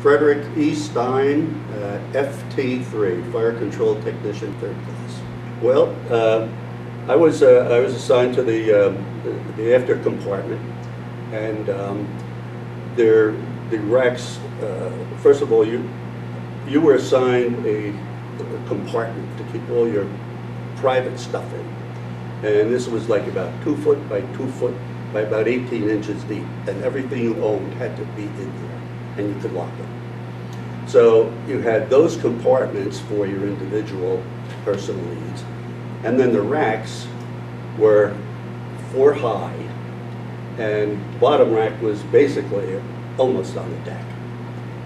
Frederick E. Stein, FT3, Fire Control Technician, 3rd class. Well, I was assigned to the after compartment, and the racks. First of all, you were assigned a compartment to keep all your private stuff in, and this was like about 2 foot by 2 foot by about 18 inches deep, and everything you owned had to be in there, and you could lock it. So you had those compartments for your individual personal needs, and then the racks were 4 high, and the bottom rack was basically almost on the deck.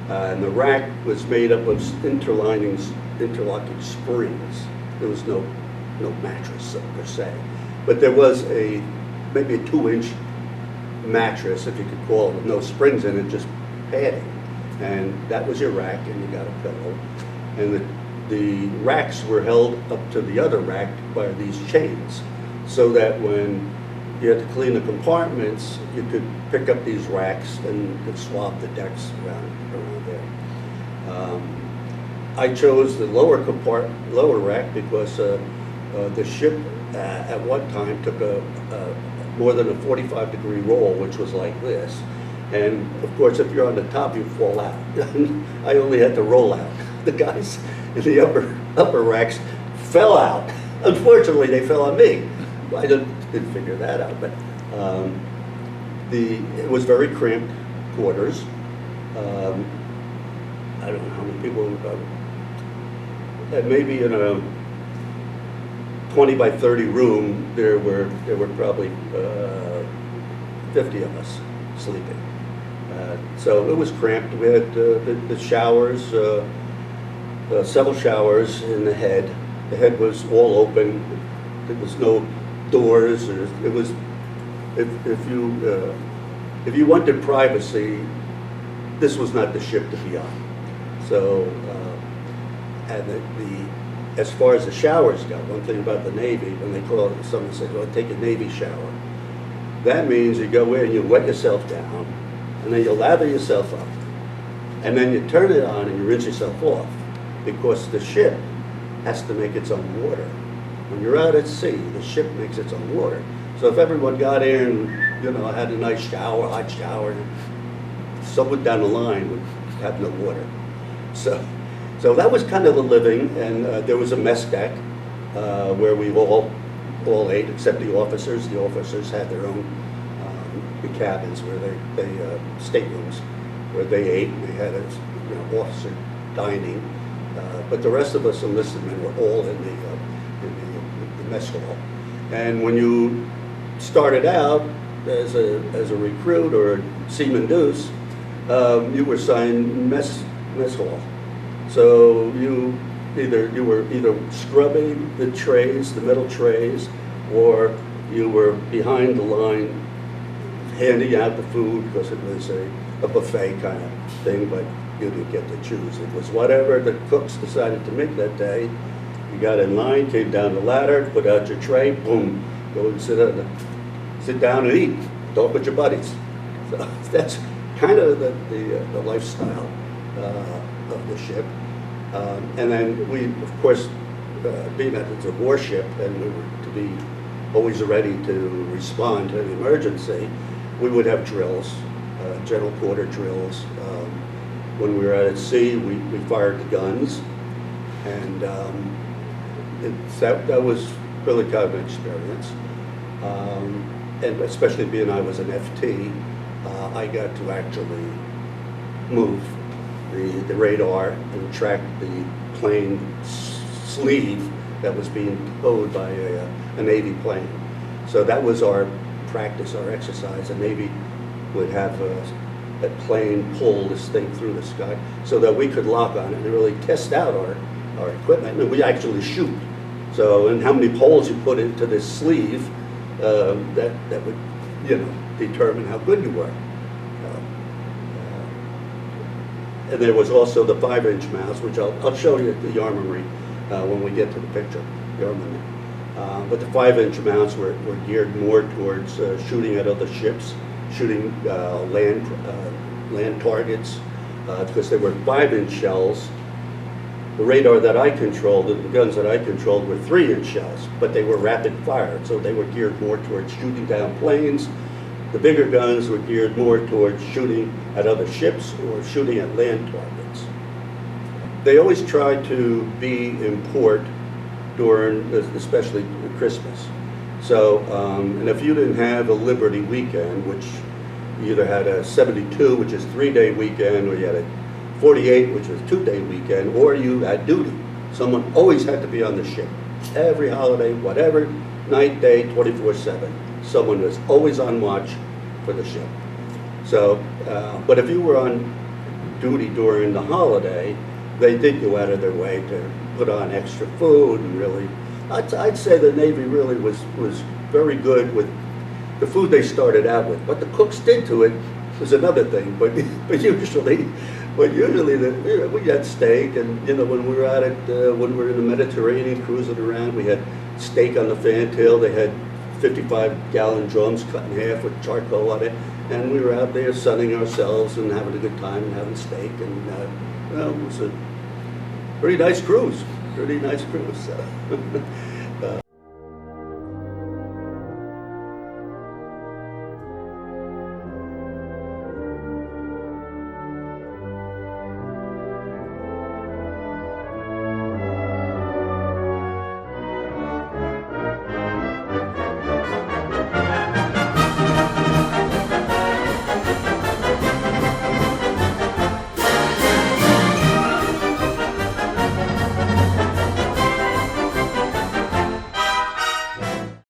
And the rack was made up of interlocking springs. There was no mattress per se, but there was maybe a 2-inch mattress, if you could call it, with no springs in it, just padding. And that was your rack, and you got a pillow. And the racks were held up to the other rack by these chains, so that when you had to clean the compartments, you could pick up these racks and could swab the decks around there. I chose the lower rack because the ship at one time took more than a 45-degree roll, which was like this. And of course, if you're on the top, you fall out. I only had to roll out. The guys in the upper racks fell out. Unfortunately, they fell on me. I didn't figure that out, but it was very cramped quarters. I don't know how many people. Maybe in a 20 by 30 room, there were probably 50 of us sleeping. So it was cramped. We had the showers, several showers in the head. The head was all open. There was no doors. It was if you wanted privacy, this was not the ship to be on. So and as far as the showers go, one thing about the Navy, when they call it, someone says, "Well, take a Navy shower." That means you go in, you wet yourself down, and then you lather yourself up, and then you turn it on and you rinse yourself off, because the ship has to make its own water. When you're out at sea, the ship makes its own water. So if everyone got in, had a nice shower, hot shower, someone down the line would have no water. So that was kind of the living, and there was a mess deck where we all ate, except the officers. The officers had their own cabins where they staterooms where they ate. They had officer dining, but the rest of us enlisted men were all in the mess hall. And when you started out as a recruit or a seaman deuce, you were assigned mess hall. So you were either scrubbing the trays, the metal trays, or you were behind the line handing out the food, because it was a buffet kind of thing, but you didn't get to choose. It was whatever the cooks decided to make that day. You got in line, came down the ladder, put out your tray, boom, go and sit down and eat. Talk with your buddies. So that's kind of the lifestyle of the ship. And then we, of course, being that it's a warship and we were to be always ready to respond to an emergency, we would have drills, general quarter drills. When we were out at sea, we fired the guns, and that was really kind of an experience. And especially being I was an FT, I got to actually move the radar and track the plane sleeve that was being towed by a Navy plane. So that was our practice, our exercise. The Navy would have a plane pull this thing through the sky so that we could lock on it and really test out our equipment. And we actually shoot. So, and how many poles you put into this sleeve, that would, determine how good you were. And there was also the 5-inch mounts, which I'll show you at the armory when we get to the picture, the armament. But the 5-inch mounts were geared more towards shooting at other ships, shooting land targets, because they were 5-inch shells. The radar that I controlled, and the guns that I controlled, were 3-inch shells, but they were rapid fired, so they were geared more towards shooting down planes. The bigger guns were geared more towards shooting at other ships or shooting at land targets. They always tried to be in port during, especially Christmas. So, and if you didn't have a Liberty weekend, which you either had a 72, which is 3-day weekend, or you had a 48, which was 2-day weekend, or you had duty. Someone always had to be on the ship. Every holiday, whatever, night, day, 24/7. Someone was always on watch for the ship. So, but if you were on duty during the holiday, they did go out of their way to put on extra food, and really, I'd say the Navy really was very good with the food they started out with. What the cooks did to it was another thing, but usually we had steak, and when we were at it, when we were in the Mediterranean cruising around, we had steak on the fantail. They had 55-gallon drums cut in half with charcoal on it, and we were out there sunning ourselves and having a good time and having steak, and it was a pretty nice cruise. So.